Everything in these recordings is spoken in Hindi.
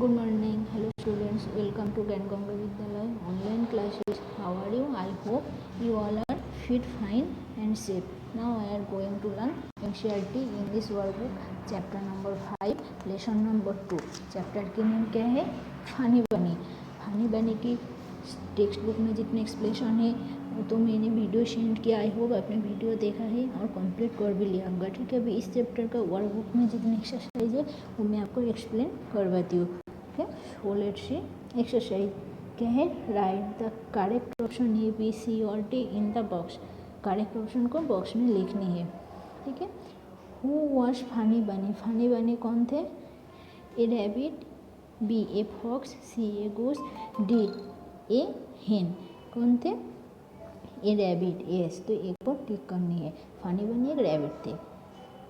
Good morning, hello students. Welcome to Ganganga Vidyalaya online classes. How are you? I hope you all are fit, fine, and safe. Now I are going to learn NCERT English workbook chapter number 5, lesson number 2. Chapter की नेम क्या है? फानी बनी. फानी बनी की टेक्स्ट बुक में जितने एक्सप्लेनेशन है वो तो मैंने वीडियो सेंड किया. आई होप आपने वीडियो देखा है और कंप्लीट कर भी लिया होगा. ठीक है, अभी इस चैप्टर का वर्कबुक में जितने एक्सरसाइज है वो मैं आपको एक्सप्लेन करवाती हूँ. So let's see exercise. क्या है? Write the correct option A B C और D in the box. Correct option को बॉक्स में लिखनी है. ठीक है. हु वॉज फानी बनी. फानी बनी कौन थे? A rabbit, B a fox, C a goose, D a hen. कौन थे? A rabbit. यस, तो एक को टिक करनी है. फानी बनी एक रैबिट थे.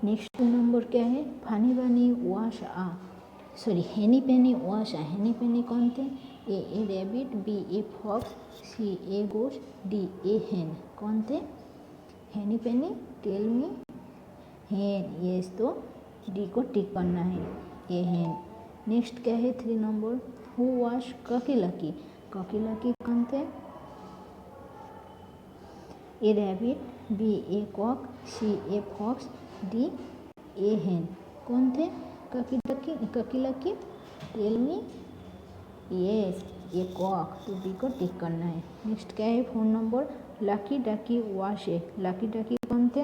नेक्स्ट नंबर क्या है? फानी बनी वॉश आ हेनी पेनी वॉश आ. हेनी पेनी कौन थे? A rabbit, B a fox, C a goose, D a hen. कौन थे? हेनी पेनी. टेल मी हेन. यस, तो डी को टिक करना है. ए हेन. नेक्स्ट क्या है? 3 number. Who was Cocky Locky. Cocky Locky कौन थे? A rabbit, B a cock, C a fox, D a hen. कौन थे? Cocky Locky. Tell me. Yes, a cock, तो बी को टिक करना है. नेक्स्ट क्या है? 4 number. Lucky Ducky was a. Lucky Ducky कौन थे?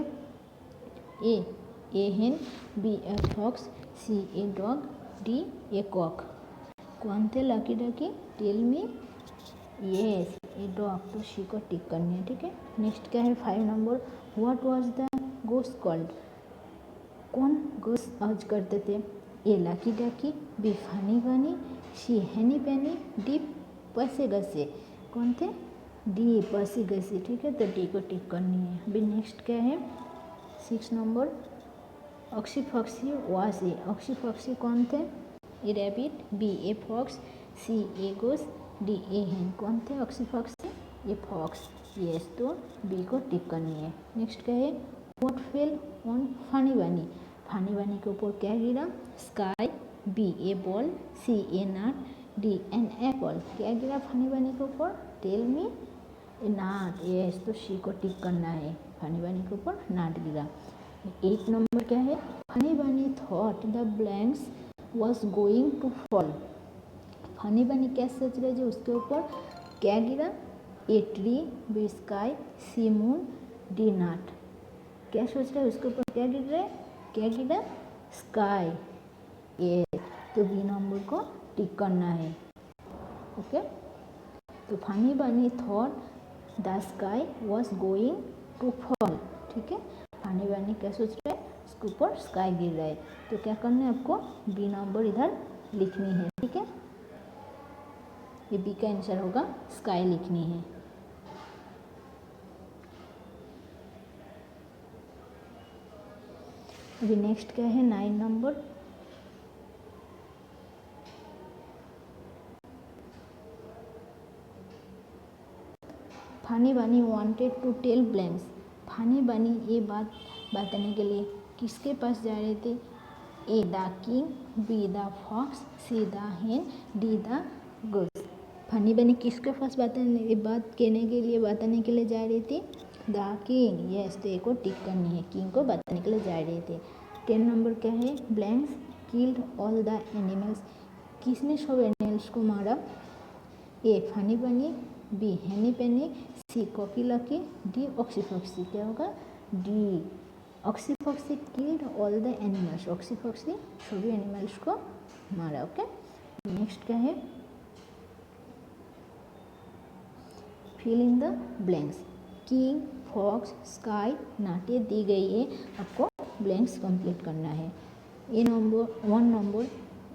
A hen, B a fox, C a dog, D a cock. कौन थे Lucky Ducky? Tell me. Yes, a dog, तो सी को टिक करनी है. ठीक है. नेक्स्ट क्या है? 5 number. What was the ghost called. कौन गोस्ट आज करते थे? ए लकी डकी, बी फानी बनी, सी हेनी पेनी, डी पसे गसे. कौन थे? डी पसे गसे. ठीक है, तो डी को टिक करनी है. अभी नेक्स्ट क्या है? 6 नंबर. ऑक्सी फॉक्सी वास ए. ऑक्सी फॉक्सी कौन थे? A rabbit, B a fox, C a goose, D a hen. कौन थे Oxy Foxy? A fox. Yes, तो बी को टिक करनी है. नेक्स्ट क्या है? व्हाट फेल ऑन फानी बनी. फानी बनी के ऊपर क्या गिरा? Sky, B A ball, C A nut, D an apple. क्या गिरा फानी बनी के ऊपर? Tell me. नाट. यस, तो सी को टिक करना है. फानी बनी के ऊपर नाट गिरा. 8 नंबर क्या है? Funny bunny thought the blanks was going to fall. Funny bunny क्या सोच रहे जो उसके ऊपर क्या गिरा? A tree, B sky, C moon, D nut. क्या सोच रहे उसके ऊपर क्या गिर रहा है? क्या गिरा? स्काई. ये तो बी नंबर को टिक करना है. ओके. तो funny bunny thought the sky was going to fall. ठीक है. फानी बनी क्या सोच रहे हैं? उसके ऊपर स्काई गिर रहा है. तो क्या करना है आपको? बी नंबर इधर लिखनी है. ठीक है, ये बी का आंसर होगा. स्काई लिखनी है. अभी नेक्स्ट क्या है? 9 नंबर. फानी बानी wanted to tell blanks. Fani बानी ये बात बताने के लिए किसके पास जा रहे थे? A the king, B the fox, C the hen, D the goose. Funny Bunny किसके पास बात बताने के लिए जा रही थी? The king. यस, तो एक को टिक करनी है. किंग को बताने के लिए जा रहे थे. 10 नंबर क्या है? Blanks killed all the animals. किसने सब एनिमल्स को मारा? ए Fani Bunny, B Henny Penny, C Cocky Locky, D Oxy Foxy. क्या होगा? D. Oxy Foxy killed all the animals. Oxy Foxy सभी एनिमल्स को मारा. ओके. नेक्स्ट क्या है? Fill in the blanks. King, fox, sky, nut ये दी गई है. आपको ब्लैंक्स कंप्लीट करना है. A number 1 number.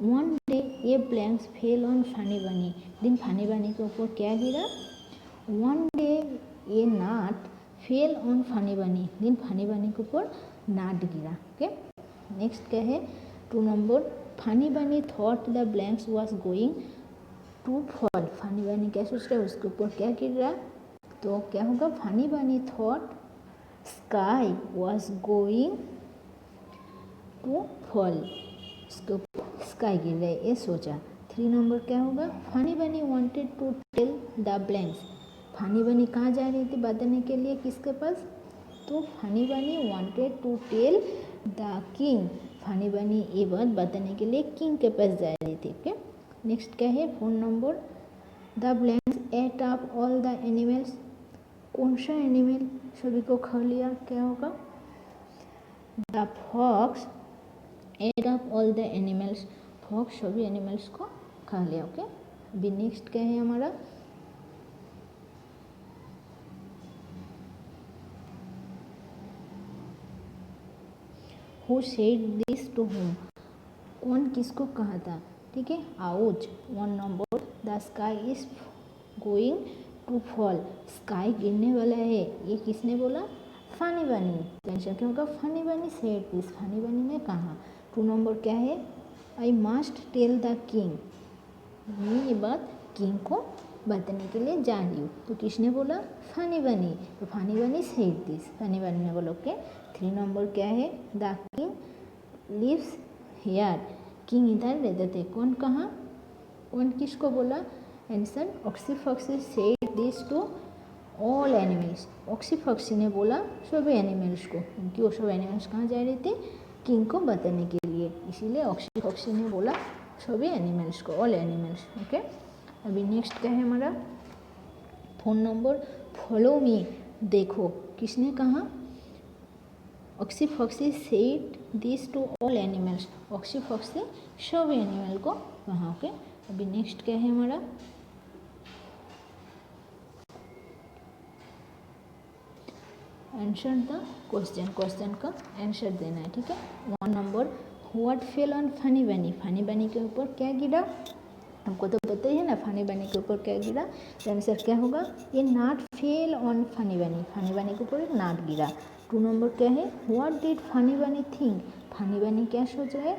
One day ये blanks fell on Funny Bunny. दिन फानी बनी के ऊपर क्या गिरा? वन डे ये नाट फेल ऑन फानी बनी. दिन फानी बनी के ऊपर नाट गिरा. ओके. नेक्स्ट क्या है? 2 नंबर. Funny bunny thought the blanks was going to fall. Funny bunny क्या सोच रहा है? उसके ऊपर क्या गिर रहा? तो क्या होगा? Funny bunny thought sky was going to fall. उसके ऊपर स्काई गिर रहा है ये सोचा. 3 नंबर क्या होगा, funny bunny wanted to tell the blanks. Funny bunny कहाँ जा रही थी बताने के लिए, किसके पास, तो funny bunny wanted to tell the king. Funny bunny ये बात बताने के लिए किंग के पास जा रही थी। ओके, नेक्स्ट क्या है 4 number, the blanks ate up all the animals. कौन सा एनिमल सभी को खा लिया, क्या होगा, the fox ate up all the animals. Fox सभी एनिमल्स को खा लिया। ओके, अभी नेक्स्ट क्या है हमारा, who said this to home. कौन किसको कहा था, ठीक है, ouch. 1 number, the sky is going to fall. Sky गिरने वाला है, ये किसने बोला, फनी बनी। टेंशन क्यों होगा, फनी बनी सेड दिस, फनी बनी ने कहा। 2 नंबर क्या है, I must tell the king. मैं ये बात किंग को बताने के लिए जा रही हूँ, तो किसने बोला, फनी बनी, तो फनी बनी सेड दिस, फनी बनी ने बोलो। ओके, 3 नंबर क्या है, the king lives here. King इधर रहते थे, कौन कहाँ, कौन किसको बोला, answer Oxy Foxy said this to all animals. Oxy Foxy ने बोला सभी एनिमल्स को, क्योंकि वो सब एनिमल्स कहाँ जा रहे थे, किंग को बताने के लिए, इसीलिए ऑक्सीफॉक्सी ने बोला सभी एनिमल्स को, ऑल एनिमल्स। ओके, अभी नेक्स्ट क्या है हमारा 4 नंबर, फॉलो मी। देखो, किसने कहा, Oxy Foxy said this to all animals. Oxy Foxy सभी एनिमल को कहा। ओके, अभी नेक्स्ट क्या है हमारा, आंसर द क्वेश्चन। क्वेश्चन का आंसर देना है, ठीक है। 1 number, what fail on funny बनी। फनी बनी के ऊपर क्या गिरा, हमको तो पता ही है ना, फनी बनी के ऊपर क्या गिरा, तो आंसर क्या होगा, ये नाट फेल ऑन फनी बनी। फनी बनी के ऊपर एक नाट गिरा। 2 नंबर क्या है, what did funny bunny think. Funny bunny क्या सोच रहे,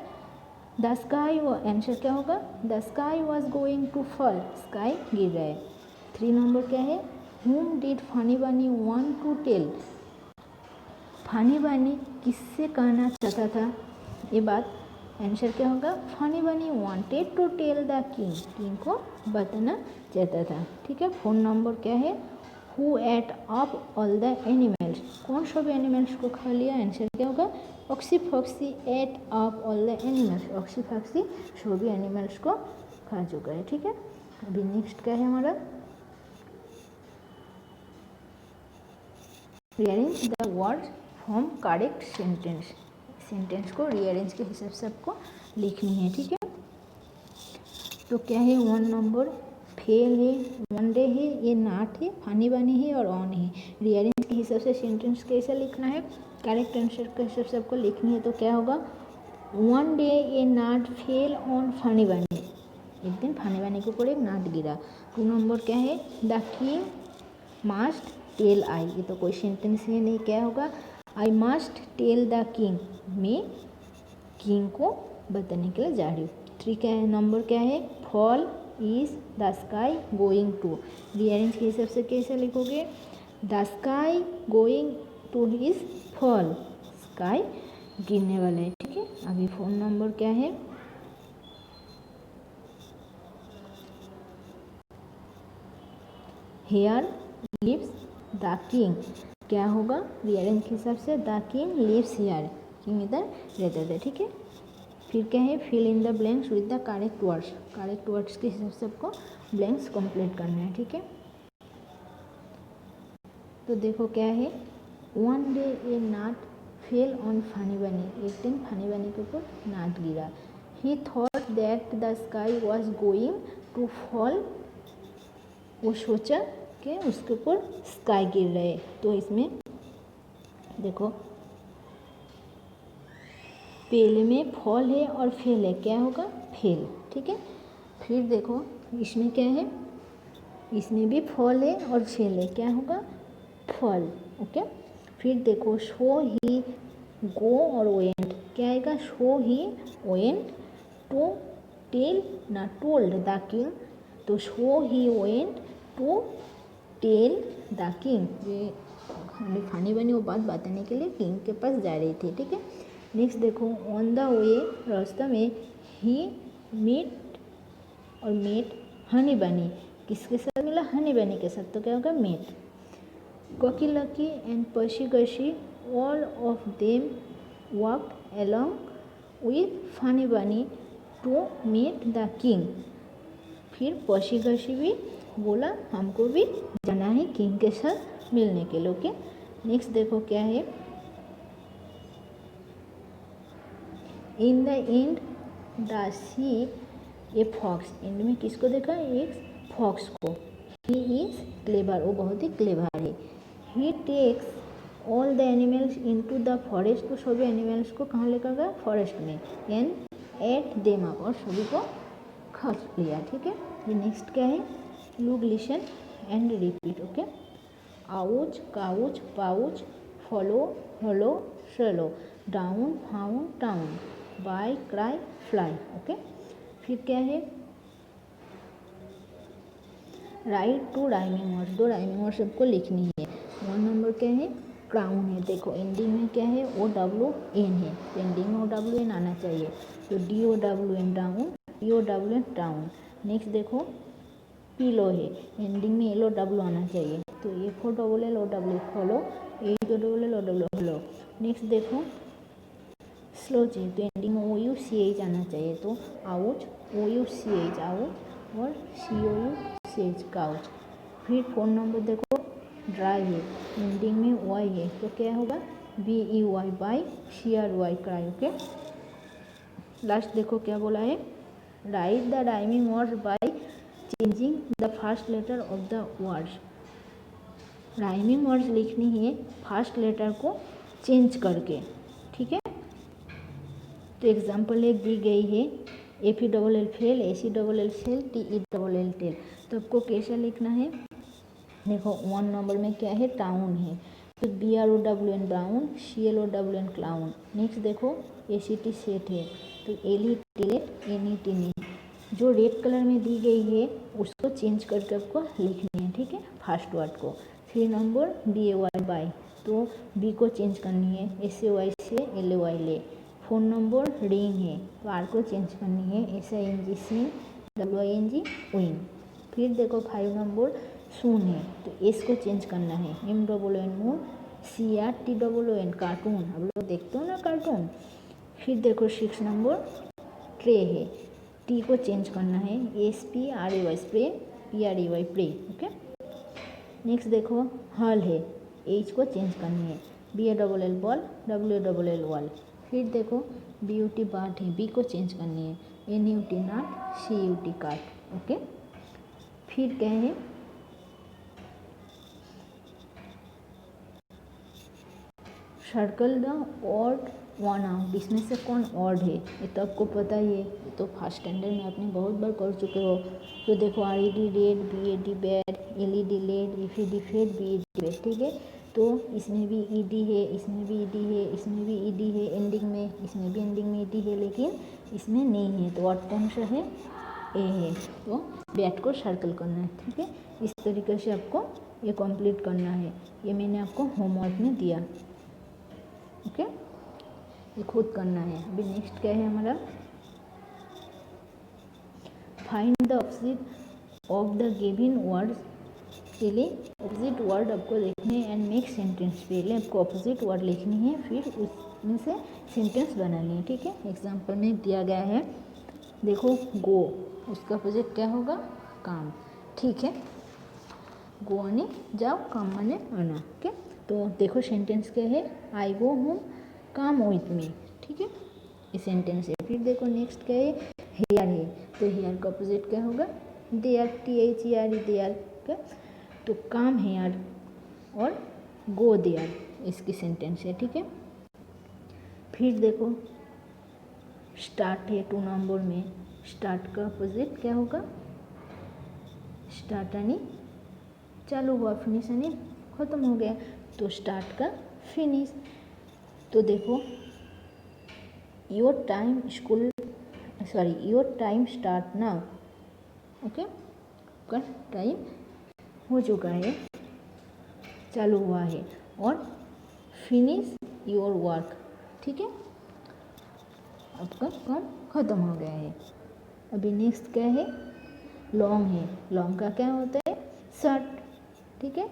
द स्काई, आंसर क्या होगा, the sky was going to fall. Sky गिर रहा है। 3 नंबर क्या है, whom did funny bunny want to tell. Funny bunny किससे कहना चाहता था ये बात, आंसर क्या होगा, funny bunny wanted to tell the king. King को बताना चाहता था, ठीक है। 4 नंबर क्या है, who ate up all the animals. कौन सब एनिमल्स को खा लिया, आंसर क्या होगा, Oxy Foxy ate up all the animals. Oxy Foxy सभी एनिमल्स को खा चुका है, ठीक है। अभी नेक्स्ट क्या है हमारा, rearrange the words from correct sentence. Sentence को रीअरेंज के हिसाब से आपको लिखनी है, ठीक है। तो क्या है 1 नंबर, फेल है, वन डे है, ये नाट है, फनी बनी है और ऑन है। रीअरेंज के हिसाब से सेंटेंस कैसा लिखना है, करेक्ट आंसर के हिसाब से आपको लिखनी है, तो क्या होगा, 1 day a nut fell on funny bunny. एक दिन फनी बनी के ऊपर एक नाट गिरा। 2 नंबर क्या है, the king must tell I. ये तो कोई सेंटेंस है नहीं, क्या होगा, I must tell the king. मैं किंग को बताने के लिए जा रही हूँ। 3 क्या है, नंबर क्या है, fall is the sky going to. Rearrange के हिसाब से कैसे लिखोगे, the sky going to is fall. Sky गिरने वाला है, ठीक है। अभी 4 नंबर क्या है, हियर लिव्स द किंग। क्या होगा, रीअरेंज के हिसाब से the king lives here. King इधर रहते थे, ठीक है। फिर क्या है, fill in the blanks with the correct words. Correct words के हिसाब से आपको ब्लैंक्स कंप्लीट करना है, ठीक है। तो देखो क्या है, 1 day a nut fell on funny bunny. एक दिन फनी बनी के ऊपर नाट गिरा। He thought that the sky was going to fall. वो सोचा कि उसके ऊपर स्काई गिर रहे। तो इसमें देखो पहले में फॉल है और फेल है, क्या होगा, फेल, ठीक है। फिर देखो इसमें क्या है, इसमें भी फॉल है और फेल है, क्या होगा, फॉल। ओके, फिर देखो शो ही गो और वेंट, क्या आएगा, so he went to tell ना टोल्ड द किंग। तो so he went to tell the king. ये फनी बनी वो बात बताने के लिए किंग के पास जा रही थी, ठीक है। नेक्स्ट देखो, ऑन द वे, रास्ता में, ही मीट और मेट हनी बनी, किसके साथ मिला? हनी बनी के साथ, तो क्या होगा? Met. Cocky Locky and Percy Gursy all of them walked along with Funny Bunny to meet the king. फिर पर्सी गर्सी भी बोला हमको भी जाना है किंग के साथ मिलने के लिए। ओके, नेक्स्ट देखो क्या है। In the and the see a fox, end में किसको देखा? एक फॉक्स को। ही इज क्लेवर, वो बहुत ही क्लेवर है। He takes all the animals into the forest, तो सभी एनिमल्स को कहाँ लेकर गया? फॉरेस्ट में। एंड एट देम अप, और सभी को खा लिया। ठीक है, ये नेक्स्ट क्या है? Look listen and repeat. Okay, ouch couch pouch follow hello shallow down found town by cry fly. Okay, फिर क्या है? Write two rhyming words, 2 rhyming words सबको लिखनी है। 1 नंबर क्या है? क्राउन है। देखो एंडिंग में क्या है? OWN है, तो एंडिंग में OWN आना चाहिए, तो DOWN down, DOWN town. Next देखो पिलो है, एंडिंग में LOW आना चाहिए, तो FOLLOW follow, HOLLOW hello. Next देखो स्लो जी, तो एंडिंग में OUCH आना चाहिए, तो आउच OUCH आउच और COUCH काउच। फिर 4 नंबर देखो ड्राई है, एंडिंग में वाई है, तो क्या होगा? BEY by CRY cry. Okay, last देखो क्या बोला है? Write the rhyming words by changing the first letter of the words. Rhyming words लिखनी है फर्स्ट लेटर को चेंज करके। ठीक है, तो एग्जाम्पल एक दी गई है FELL fell, SELL sell, TELL tell, तो आपको कैसे लिखना है? देखो 1 नंबर में क्या है? टाउन है, तो BROWN brown, CLOWN clown. Next देखो ACT सेट है, तो LE टिलेट, NET नेट। जो रेड कलर में दी गई है उसको चेंज करके आपको लिखनी है। ठीक है, फर्स्ट वर्ड को। 3 नंबर BAY बाई, तो B को चेंज करनी है, SAY से LAY ले। 4 नंबर रिंग है, तो R को चेंज करनी है, SING सिंग, WING विंग। फिर देखो 5 नंबर सून है, तो S को चेंज करना है, MOON मून, CRTON कार्टून, आप लोग देखते हो ना कार्टून। फिर देखो 6 नंबर ट्रे है, T को चेंज करना है, SPRAY spray, PREY prey. Okay, next देखो हल है, H को चेंज करनी है, BALL बॉल, WLL वॉल। फिर देखो BUT बाट है, B को चेंज करनी है, NUT नाट, CUT काट। ओके, फिर क्या है? Circle the odd one out, इसमें से कौन ऑड है? ये तो आपको पता ही है, ये तो फर्स्ट स्टैंडर्ड में आपने बहुत बार कर चुके हो। तो देखो RED red, BAD bad, LED led, FED fed, BED bad. ठीक है, तो इसमें भी ED है, इसमें भी ED है, इसमें भी ED है एंडिंग में, इसमें भी एंडिंग में ED है, लेकिन इसमें नहीं है, तो ऑड कौन सा है? A है, तो बैट को सर्कल करना है। ठीक है, इस तरीके से आपको ये कंप्लीट करना है, ये मैंने आपको होमवर्क में दिया। ओके, ये खुद करना है। अभी नेक्स्ट क्या है हमारा? Find the opposite of the given words. पहले ऑपोजिट वर्ड आपको देखने हैं एंड मेक सेंटेंस। पहले आपको ऑपोजिट वर्ड लिखनी है, फिर उसमें से सेंटेंस बनानी है। ठीक है, एग्जाम्पल में दिया गया है, देखो गो, उसका ऑपोजिट क्या होगा? काम। ठीक है, गो यानी जाओ, काम माने आना। ओके, तो देखो सेंटेंस क्या है? I go home come with me. ठीक है, ये सेंटेंस है। फिर देखो नेक्स्ट क्या है? हेयर है, तो हेयर का अपोजिट क्या होगा? There, THERE there. ओके, तो कम हेयर और गो देयर, इसकी सेंटेंस है। ठीक है, फिर देखो स्टार्ट है 2 नंबर में, स्टार्ट का अपोजिट क्या होगा? स्टार्ट यानी चालू हुआ, फिनिश यानी ख़त्म हो गया, तो स्टार्ट का फिनिश। तो देखो your time school, sorry your time start now. Okay, का टाइम हो चुका है, चालू हुआ है, और फिनिश योर वर्क। ठीक है, आपका काम ख़त्म हो गया है। अभी नेक्स्ट क्या है? लॉन्ग है, लॉन्ग का क्या होता है शर्ट, ठीक है।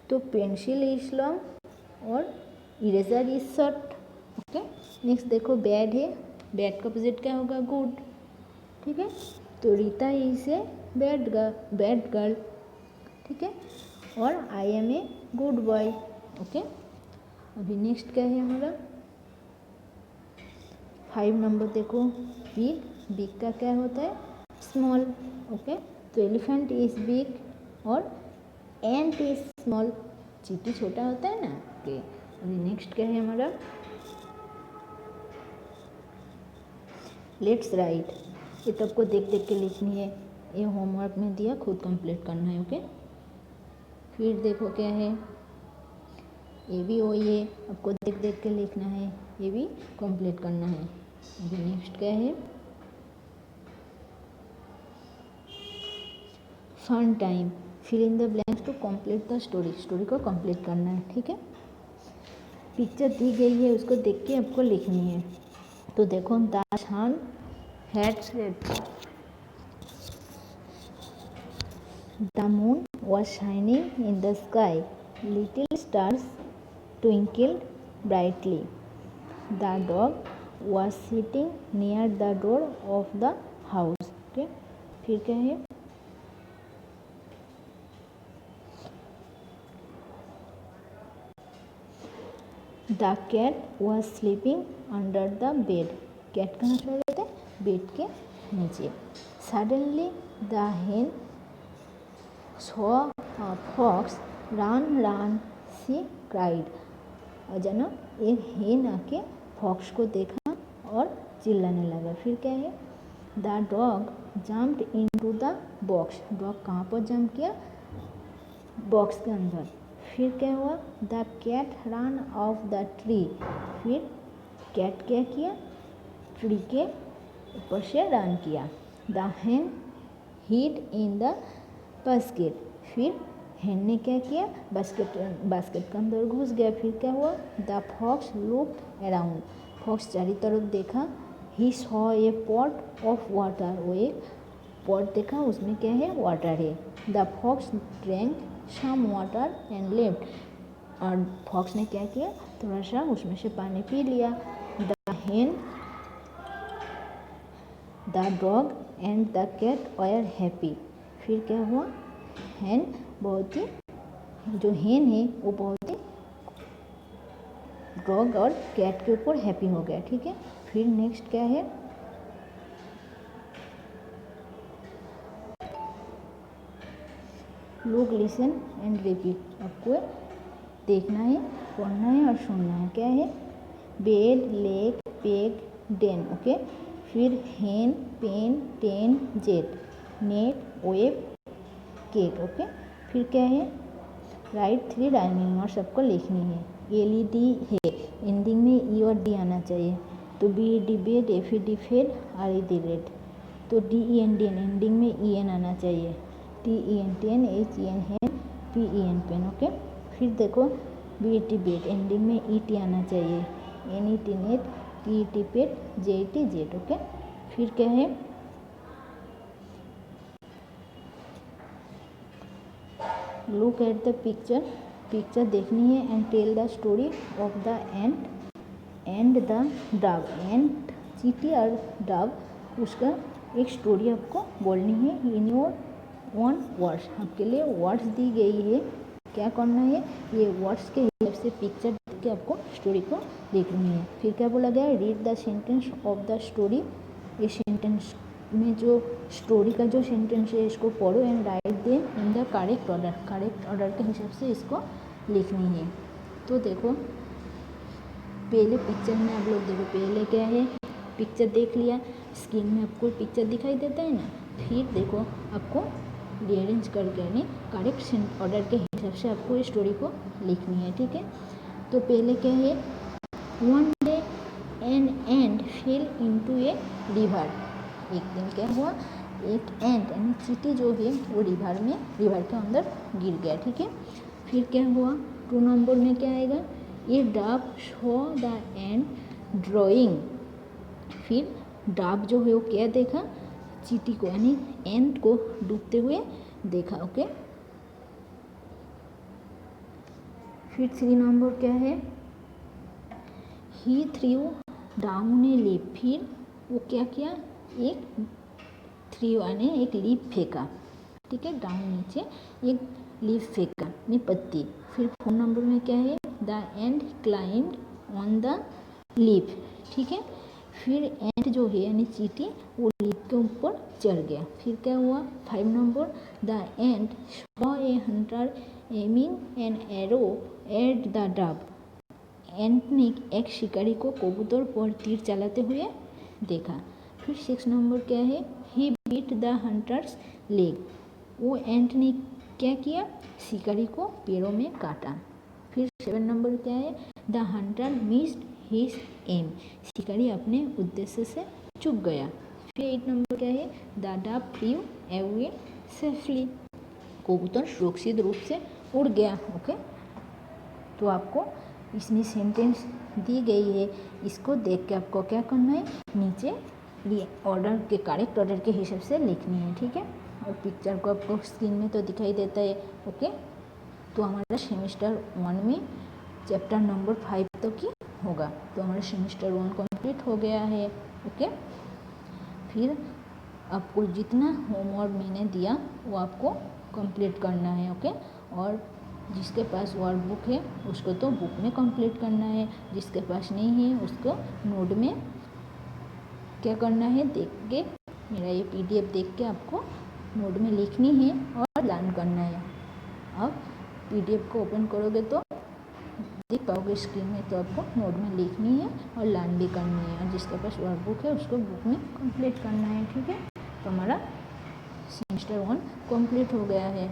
तो पेंसिल इज लॉन्ग और eraser is short, okay. Next देखो बैड है, बैड का अपोजिट क्या होगा गुड, ठीक है। तो Rita is a bad girl, ठीक है, और I am a good boy, okay. अभी नेक्स्ट क्या है हमारा 5 नंबर देखो, बिग, बिग का क्या होता है स्मॉल, ओके। तो एलिफेंट इज बिग और एंट इज स्मॉल, चींटी छोटा होता है ना, ओके। अभी नेक्स्ट क्या है हमारा लेट्स राइट, ये तो आपको देख देख के लिखनी है, ये होमवर्क में दिया, खुद कंप्लीट करना है, ओके। फिर देखो क्या है ये भी वही है, आपको देख देख के लिखना है, ये भी कंप्लीट करना है। अभी नेक्स्ट क्या है fun time, fill in the blanks to complete the story, story को कंप्लीट करना है, ठीक है। पिक्चर दी गई है उसको देख के आपको लिखनी है। तो देखो the sun had set, the moon was shining in the sky, little stars twinkled brightly, the dog was sitting near the door of the house, okay। फिर क्या है the cat was sleeping under the bed, cat कहाँ सो रहे थे बेड के नीचे। suddenly the hen saw a fox, run she cried, अचानक एक हेन आके फॉक्स को देखा और चिल्लाने लगा। फिर क्या है the dog jumped into the box, dog कहाँ पर जंप किया बॉक्स के अंदर। फिर क्या हुआ the cat run off the tree, फिर कैट क्या किया ट्री के ऊपर से रन किया। The hen hid in the basket, फिर hen ने क्या किया बास्केट के अंदर घुस गया। फिर क्या हुआ the fox looked around, fox चारों तरफ देखा। He saw a pot of water, वो एक पॉट देखा उसमें क्या है वाटर है। The fox drank some water and left, और फॉक्स ने क्या किया थोड़ा सा उसमें से पानी पी लिया। The hen, the dog and the cat were happy, फिर क्या हुआ hen बहुत ही जो hen है वो बहुत ही डॉग और कैट के ऊपर हैप्पी हो गया, ठीक है। फिर नेक्स्ट क्या है लुक लिसन एंड रिपीट, आपको देखना है पढ़ना है और सुनना है। क्या है bed leg peg den, okay. फिर hen pen ten jet net web cake, okay. फिर क्या है राइट 3 राइमिंग वर्ड्स आपको लिखनी है। LED है एंडिंग में ई और डी आना चाहिए, तो B D bed F E D fed R E D red, तो DEN डेन एंडिंग में EN आना चाहिए। TEN टेन HEN है PEN पेन, ओके। फिर देखो BET बेड एंडिंग में ET आना चाहिए। NET net PET pet JET jet, okay. फिर क्या है look at the picture, picture देखनी है and tell the story of the and the dog, and चींटी और डॉग उसका एक स्टोरी आपको बोलनी है इन योर ओन वर्ड्स। आपके लिए वर्ड्स दी गई है, क्या करना है ये वर्ड्स के हिसाब से पिक्चर देख के आपको स्टोरी को लिखनी है। फिर क्या बोला गया read the sentence of the story, ये सेंटेंस में जो स्टोरी का जो सेंटेंस है इसको पढ़ो and write them in the correct order, correct order के हिसाब से इसको लिखनी है। तो देखो पहले पिक्चर में आप लोग देखो पहले क्या है पिक्चर देख लिया, स्क्रीन में आपको पिक्चर दिखाई देता है ना। फिर देखो आपको रीअरेंज करके यानी करेक्ट ऑर्डर के हिसाब से आपको इस स्टोरी को लिखनी है, ठीक है। तो पहले क्या है one day an ant fail into a river, एक दिन क्या हुआ एक एंट यानी चींटी जो है वो रिवर के अंदर गिर गया, ठीक है। फिर क्या हुआ 2 नंबर में क्या आएगा ये dog show the ant drawing, फिर डॉग जो है वो क्या देखा चींटी को यानी एंट को डूबते हुए देखा। ओके, फिर 3 नंबर क्या है, ही थ्रू डाउन ए लीफ, फिर वो क्या किया, एक थ्रू यानी एक लीफ फेंका, ठीक है, डाउन नीचे एक लीफ फेंका यानी पत्ती। फिर 4 नंबर में क्या है, the ant climbed on the leaf, ठीक है, फिर एंट जो है यानी चींटी वो लीफ के ऊपर चढ़ गया। फिर क्या हुआ, 5 number, the ant saw a hunter aiming an arrow at the dove, ant ने एक शिकारी को कबूतर पर तीर चलाते हुए देखा। फिर 6 नंबर क्या है, ही बीट द हंटर्स लेग, वो एंट ने क्या किया, शिकारी को पैरों में काटा। फिर 7 नंबर क्या है, the Hunter missed his aim, शिकारी अपने उद्देश्य से चूक गया। फिर 8 नंबर क्या है, द डव फ्लेव अवे सेफली, कबूतर सुरक्षित रूप से उड़ गया। ओके, तो आपको इसमें सेंटेंस दी गई है, इसको देख के आपको क्या करना है, नीचे ऑर्डर के करेक्ट ऑर्डर के हिसाब से लिखनी है, ठीक है। और पिक्चर को आपको स्क्रीन में तो दिखाई देता है। ओके, तो हमारा सेमेस्टर 1 में चैप्टर नंबर 5 तक ही होगा। तो हमारा सेमेस्टर 1 कंप्लीट हो गया है। ओके, फिर आपको जितना होमवर्क मैंने दिया वो आपको कंप्लीट करना है। ओके, और जिसके पास वर्कबुक है उसको तो बुक में कंप्लीट करना है, जिसके पास नहीं है उसको नोट में क्या करना है, देख के मेरा ये PDF देख के आपको नोट में लिखनी है और लर्न करना है। अब PDF को ओपन करोगे तो देख पाओगे स्क्रीन में, तो आपको नोट में लिखनी है और लर्न भी करनी है, और जिसके पास वर्कबुक है उसको बुक में कंप्लीट करना है, ठीक है। तो हमारा सेमेस्टर 1 कंप्लीट हो गया है।